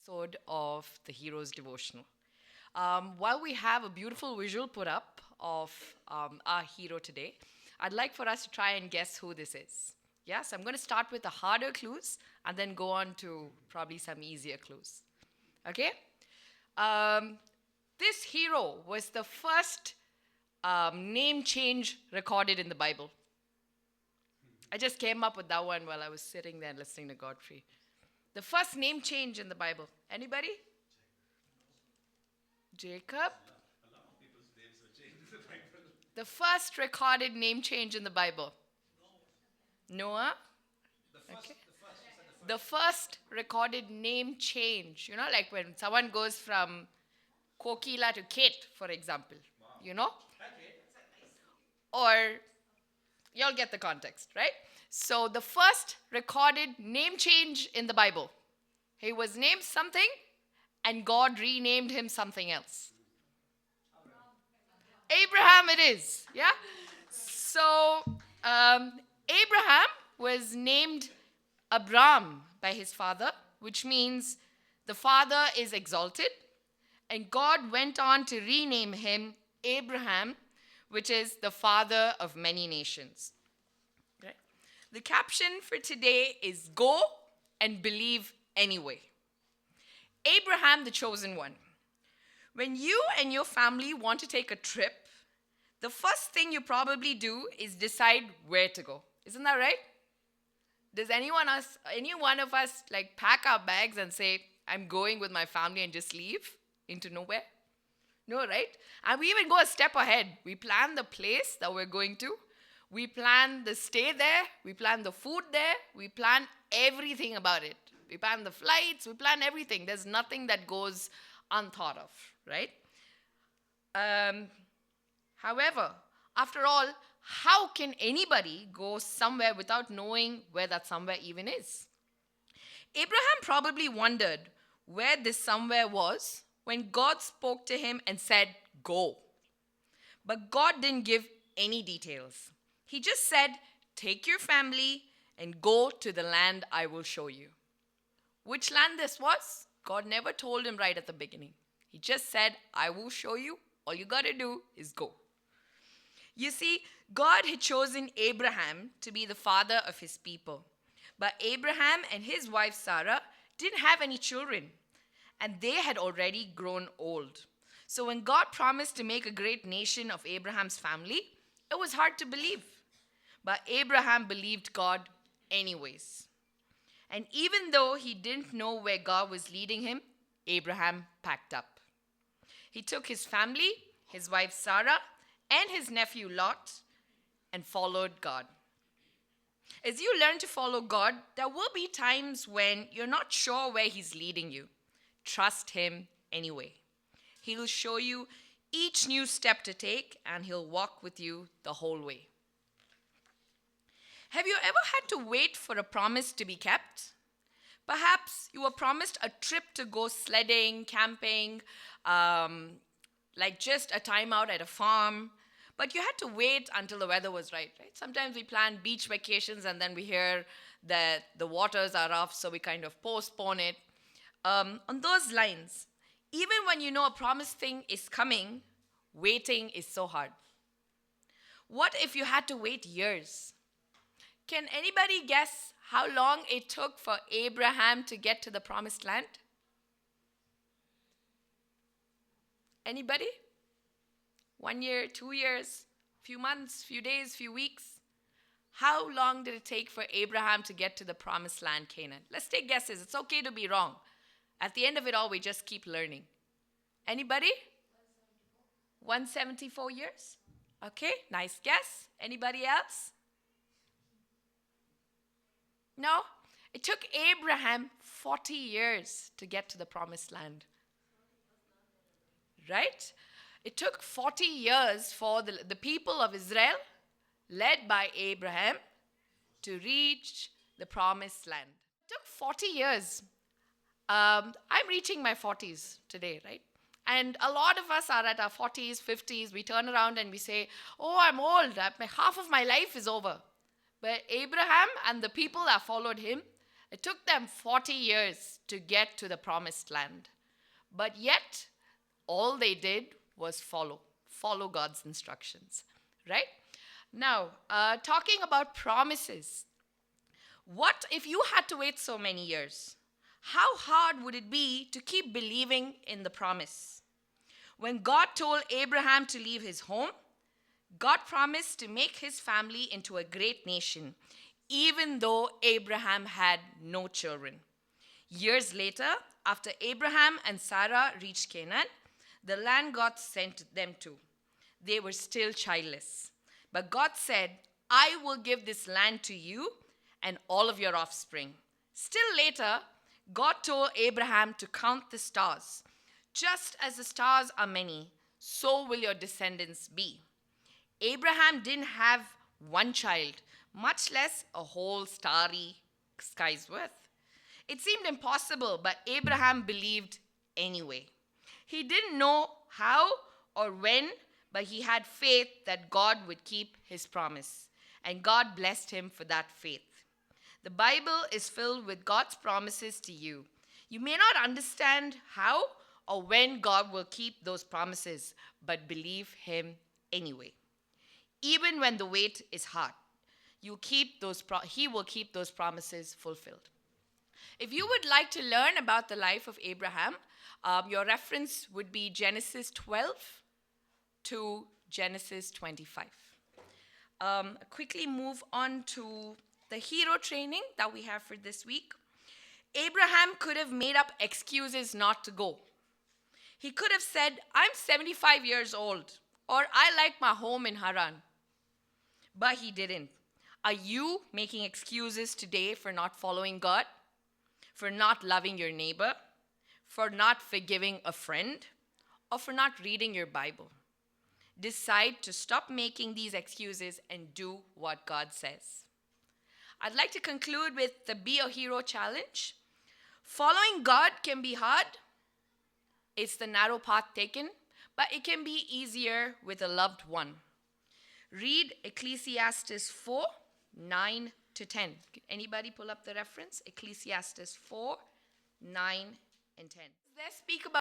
Episode of the Heroes Devotional. While we have a beautiful visual put up of our hero today, I'd like for us to try and guess who this is. Yes, I'm going to start with the harder clues and then go on to probably some easier clues. Okay? Um, this hero was the first name change recorded in the Bible. I just came up with that one while I was sitting there listening to Godfrey. The first name change in the Bible. Anybody? Jacob. The first recorded name change in the Bible. Noah. Okay. The first recorded name change. Like when someone goes from Kokila to Kate, for example. You know? Or you'll get the context, right? So the first recorded name change in the Bible. He was named something and God renamed him something else. Abraham it is, yeah? So Abraham was named Abram by his father, which means the father is exalted. And God went on to rename him Abraham, which is the father of many nations. Okay? The caption for today is Go and Believe Anyway. Abraham, the chosen one. When you and your family want to take a trip, the first thing you probably do is decide where to go. Isn't that right? Does any one of us like pack our bags and say, I'm going with my family and just leave into nowhere? No, right? And we even go a step ahead. We plan the place that we're going to. We plan the stay there. We plan the food there. We plan everything about it. We plan the flights. We plan everything. There's nothing that goes unthought of, right? However, after all, how can anybody go somewhere without knowing where that somewhere even is? Abraham probably wondered where this somewhere was when God spoke to him and said, Go. But God didn't give any details. He just said, Take your family and go to the land I will show you. Which land this was? God never told him right at the beginning. He just said, I will show you. All you got to do is go. You see, God had chosen Abraham to be the father of his people. But Abraham and his wife Sarah didn't have any children, and they had already grown old. So when God promised to make a great nation of Abraham's family, it was hard to believe. But Abraham believed God anyways. And even though he didn't know where God was leading him, Abraham packed up. He took his family, his wife Sarah, and his nephew Lot, and followed God. As you learn to follow God, there will be times when you're not sure where he's leading you. Trust him anyway. He'll show you each new step to take, and he'll walk with you the whole way. Have you ever had to wait for a promise to be kept? Perhaps you were promised a trip to go sledding, camping, like just a time out at a farm. But you had to wait until the weather was right? Sometimes we plan beach vacations and then we hear that the waters are rough, so we kind of postpone it. On those lines, even when you know a promised thing is coming, waiting is so hard. What if you had to wait years? Can anybody guess how long it took for Abraham to get to the promised land? Anybody? 1 year, 2 years, few months, few days, few weeks? How long did it take for Abraham to get to the promised land, Canaan? Let's take guesses. It's okay to be wrong. At the end of it all, we just keep learning. Anybody? 174 years? Okay, nice guess. Anybody else? No? It took Abraham 40 years to get to the promised land. Right? It took 40 years for the people of Israel, led by Abraham, to reach the promised land. It took 40 years. I'm reaching my 40s today, right? And a lot of us are at our 40s, 50s. We turn around and we say, oh, I'm old. Half of my life is over. But Abraham and the people that followed him It took them 40 years to get to the promised land. But yet, all they did was follow God's instructions, right? Now, talking about promises, what if you had to wait so many years? How hard would it be to keep believing in the promise? When God told Abraham to leave his home, God promised to make his family into a great nation, even though Abraham had no children. Years later, after Abraham and Sarah reached Canaan, the land God sent them to, they were still childless. But God said, I will give this land to you and all of your offspring. Still later, God told Abraham to count the stars. Just as the stars are many, so will your descendants be. Abraham didn't have one child, much less a whole starry sky's worth. It seemed impossible, but Abraham believed anyway. He didn't know how or when, but he had faith that God would keep his promise. And God blessed him for that faith. The Bible is filled with God's promises to you. You may not understand how or when God will keep those promises, but believe him anyway. Even when the wait is hard, he will keep those promises fulfilled. If you would like to learn about the life of Abraham, your reference would be Genesis 12 to Genesis 25. Quickly move on to the hero training that we have for this week. Abraham could have made up excuses not to go. He could have said, I'm 75 years old, or I like my home in Haran. But he didn't. Are you making excuses today for not following God? For not loving your neighbor? For not forgiving a friend? Or for not reading your Bible? Decide to stop making these excuses and do what God says. I'd like to conclude with the Be a Hero challenge. Following God can be hard. It's the narrow path taken, but it can be easier with a loved one. Read Ecclesiastes 4, 9 to 10. Can anybody pull up the reference? Ecclesiastes 4, 9 and 10. Let's speak about